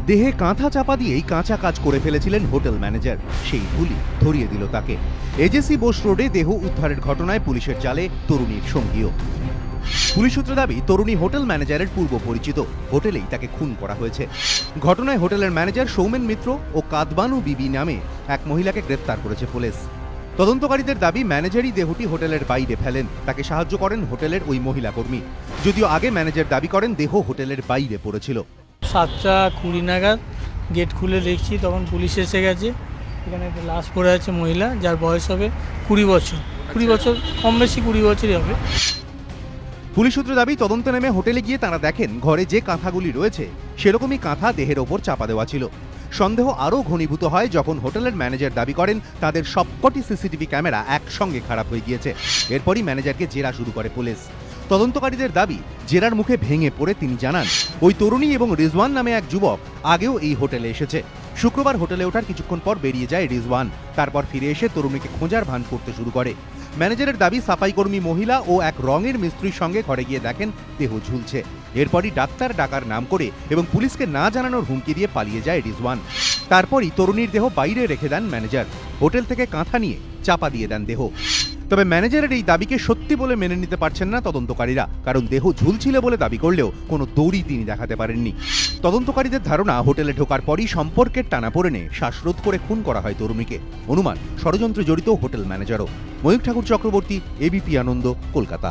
দেহে কাঁথা চাপা দিয়েই কাঁচা কাজ করে ফেলেছিলেন হোটেল ম্যানেজার। সেই ভুলই ধরিয়ে দিল তাকে। এজেসি বোস রোডে দেহ উদ্ধারের ঘটনায় পুলিশের জালে তরুণীর সঙ্গীও। পুলিশ সূত্রে দাবি, তরুণী হোটেল ম্যানেজারের পূর্ব পরিচিত, হোটেলেই তাকে খুন করা হয়েছে। ঘটনায় হোটেলের ম্যানেজার সৌমেন মিত্র ও কাদবানু বিবি নামে এক মহিলাকে গ্রেফতার করেছে পুলিশ। তদন্তকারীদের দাবি, ম্যানেজারই দেহটি হোটেলের বাইরে ফেলেন, তাকে সাহায্য করেন হোটেলের ওই মহিলা কর্মী। যদিও আগে ম্যানেজার দাবি করেন দেহ হোটেলের বাইরে পড়েছিল। 7:20 নাগাদ গেট খুলে দেখছি, তখন পুলিশ এসে গেছে। এখানে একটা লাশ পড়ে আছে মহিলা, যার বয়স হবে 20 বছর, কম বেশি 20 বছরই হবে। পুলিশ সূত্রে দাবি, তদন্তে নেমে হোটেলে গিয়ে তাঁরা দেখেন ঘরে যে কাঁথাগুলি রয়েছে সেরকমই কাঁথা দেহের ওপর চাপা দেওয়া ছিল। সন্দেহ আরও ঘনীভূত হয় যখন হোটেলের ম্যানেজার দাবি করেন তাদের সবকটি সিসিটিভি ক্যামেরা একসঙ্গে খারাপ হয়ে গিয়েছে। এরপরই ম্যানেজারকে জেরা শুরু করে পুলিশ। তদন্তকারীদের দাবি, জেরার মুখে ভেঙে পড়ে তিনি জানান, ওই তরুণী এবং রিজওয়ান নামে এক যুবক আগেও এই হোটেলে এসেছে। শুক্রবার হোটেলে ওঠার কিছুক্ষণ পর বেরিয়ে যায় রিজওয়ান। তারপর ফিরে এসে তরুণীকে খোঁজার ভান করতে শুরু করে। ম্যানেজারের দাবি, সাফাইকর্মী মহিলা ও এক রঙের মিস্ত্রির সঙ্গে ঘরে গিয়ে দেখেন দেহ ঝুলছে। এরপরই ডাক্তার ডাকার নাম করে এবং পুলিশকে না জানানোর হুমকি দিয়ে পালিয়ে যায় রিজওয়ান। তারপরই তরুণীর দেহ বাইরে রেখে দেন ম্যানেজার। হোটেল থেকে কাঁথা নিয়ে চাপা দিয়ে দেন দেহ। তবে ম্যানেজারের এই দাবিকে সত্যি বলে মেনে নিতে পারছেন না তদন্তকারীরা, কারণ দেহ ঝুলছিল বলে দাবি করলেও কোনো দড়ি তিনি দেখাতে পারেননি। তদন্তকারীদের ধারণা, হোটেলে ঢোকার পরই সম্পর্কের টানাপোড়েনে শ্বাসরোধ করে খুন করা হয় তরুণীকে। অনুমান, ষড়যন্ত্রে জড়িত হোটেল ম্যানেজারও। ময়ূখ ঠাকুর চক্রবর্তী, এবিপি আনন্দ, কলকাতা।